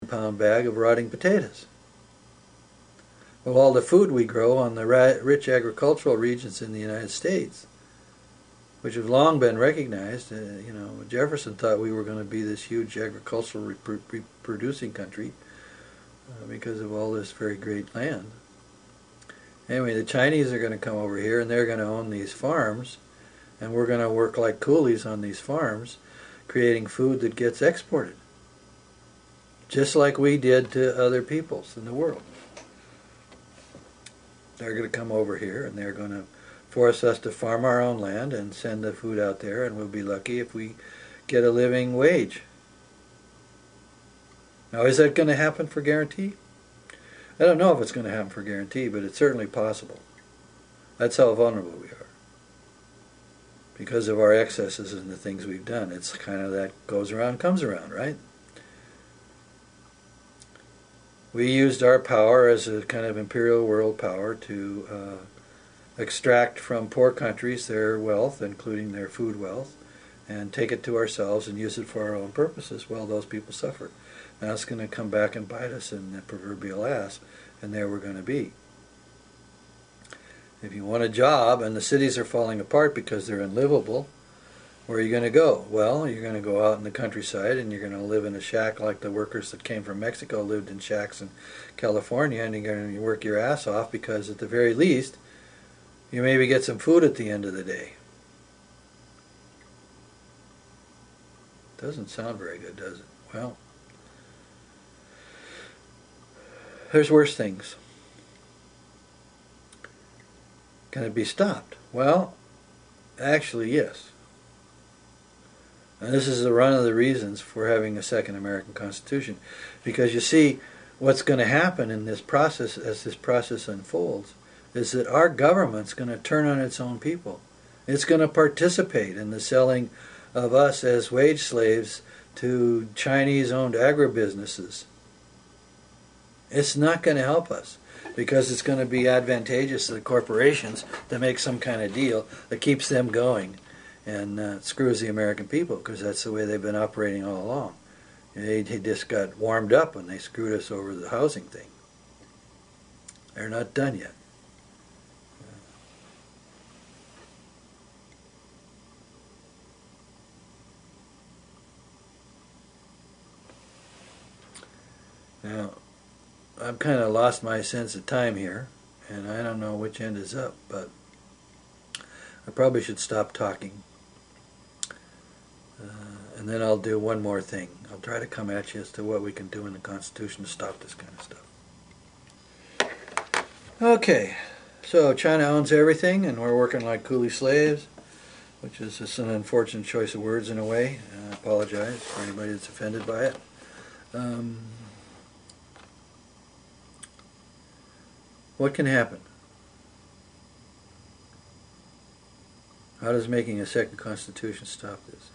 pound bag of rotting potatoes. Well, all the food we grow on the rich agricultural regions in the United States, which have long been recognized, Jefferson thought we were going to be this huge agricultural reproducing country because of all this very great land. Anyway, the Chinese are going to come over here and they're going to own these farms, and we're going to work like coolies on these farms, creating food that gets exported, just like we did to other peoples in the world. They're going to come over here and they're going to force us to farm our own land and send the food out there, and we'll be lucky if we get a living wage. Now, is that going to happen for guarantee? I don't know if it's going to happen for guarantee, but it's certainly possible. That's how vulnerable we are, because of our excesses and the things we've done. It's kind of that goes around, comes around, right? We used our power as a kind of imperial world power to extract from poor countries their wealth, including their food wealth, and take it to ourselves and use it for our own purposes. Well, those people suffered. Now it's going to come back and bite us in the proverbial ass, and there we're going to be. If you want a job and the cities are falling apart because they're unlivable, where are you going to go? Well, you're going to go out in the countryside and you're going to live in a shack like the workers that came from Mexico lived in shacks in California, and you're going to work your ass off because at the very least you maybe get some food at the end of the day. Doesn't sound very good, does it? Well, there's worse things. Can it be stopped? Well, actually, yes. And this is one of the reasons for having a second American Constitution. Because you see, what's going to happen in this process, as this process unfolds, is that our government's going to turn on its own people. It's going to participate in the selling of us as wage slaves to Chinese-owned agribusinesses. It's not going to help us, because it's going to be advantageous to the corporations to make some kind of deal that keeps them going and screws the American people, because that's the way they've been operating all along. They just got warmed up when they screwed us over the housing thing. They're not done yet. Now, I've kind of lost my sense of time here, and I don't know which end is up, but I probably should stop talking. And then I'll do one more thing. I'll try to come at you as to what we can do in the Constitution to stop this kind of stuff. Okay, so China owns everything, and we're working like coolie slaves, which is just an unfortunate choice of words in a way. I apologize for anybody that's offended by it. What can happen? How does making a second constitution stop this?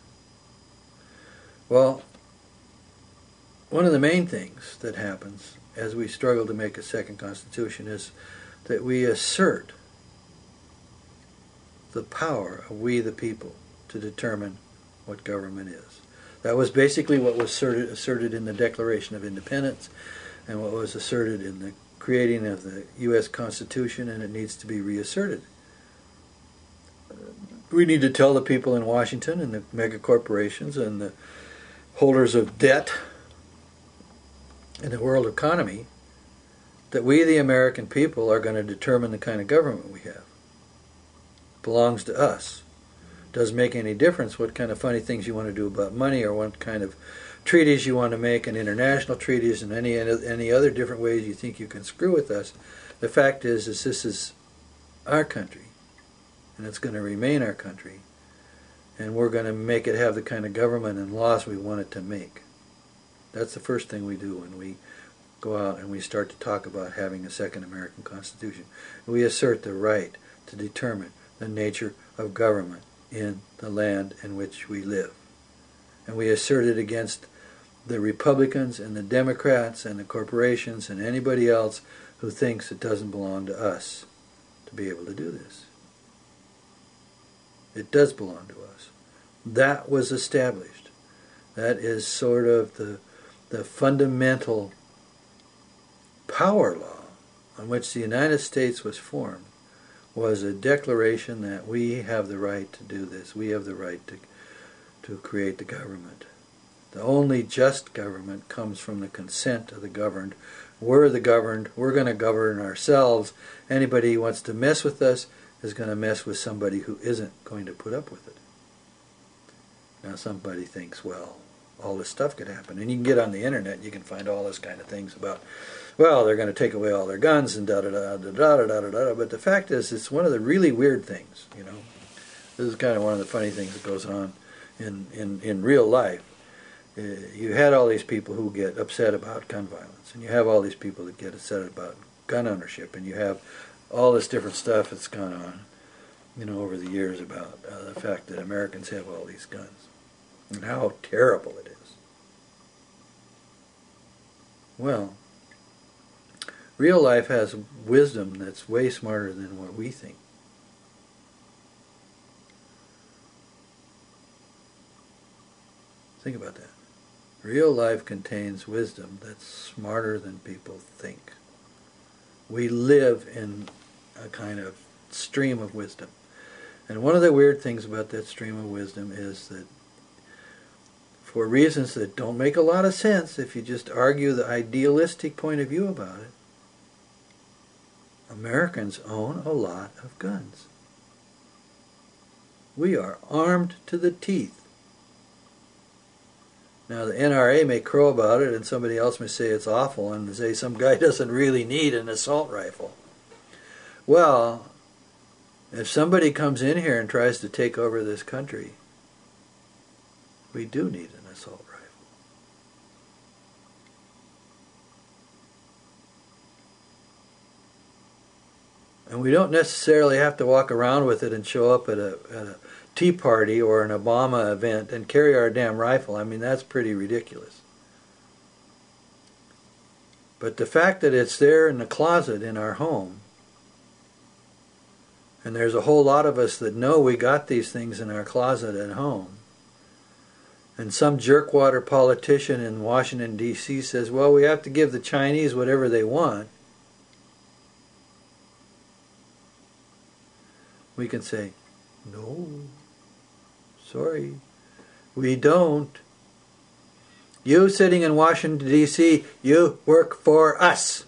Well, one of the main things that happens as we struggle to make a second constitution is that we assert the power of we the people to determine what government is. That was basically what was asserted in the Declaration of Independence and what was asserted in the creating of the U.S. Constitution, and it needs to be reasserted. We need to tell the people in Washington and the mega corporations and the holders of debt in the world economy that we, the American people, are going to determine the kind of government we have. It belongs to us. It doesn't make any difference what kind of funny things you want to do about money or what kind of treaties you want to make, and international treaties and any other different ways you think you can screw with us. The fact is this is our country, and it's going to remain our country, and we're going to make it have the kind of government and laws we want it to make. That's the first thing we do when we go out and we start to talk about having a second American Constitution. We assert the right to determine the nature of government in the land in which we live. And we assert it against the Republicans and the Democrats and the corporations and anybody else who thinks it doesn't belong to us to be able to do this. It does belong to us. That was established. That is sort of the the fundamental power law on which the United States was formed was a declaration that we have the right to do this. We have the right to create the government. The only just government comes from the consent of the governed. We're the governed. We're going to govern ourselves. Anybody who wants to mess with us is going to mess with somebody who isn't going to put up with it. Now somebody thinks, well, all this stuff could happen. And you can get on the internet and you can find all this kind of things about, well, they're going to take away all their guns and da-da-da-da-da-da-da-da-da. But the fact is, it's one of the really weird things, you know. This is kind of one of the funny things that goes on in real life. You had all these people who get upset about gun violence, and you have all these people that get upset about gun ownership, and you have all this different stuff that's gone on, you know, over the years about the fact that Americans have all these guns and how terrible it is. Well, real life has wisdom that's way smarter than what we think. Think about that. Real life contains wisdom that's smarter than people think. We live in a kind of stream of wisdom. And one of the weird things about that stream of wisdom is that for reasons that don't make a lot of sense if you just argue the idealistic point of view about it, Americans own a lot of guns. We are armed to the teeth. Now the NRA may crow about it and somebody else may say it's awful and say some guy doesn't really need an assault rifle. Well, if somebody comes in here and tries to take over this country, we do need an assault rifle. And we don't necessarily have to walk around with it and show up at a Tea Party or an Obama event and carry our damn rifle. I mean, that's pretty ridiculous. But the fact that it's there in the closet in our home, and there's a whole lot of us that know we got these things in our closet at home, and some jerkwater politician in Washington, D.C. says, well, we have to give the Chinese whatever they want, we can say, no, sorry, we don't. You sitting in Washington, D.C., you work for us.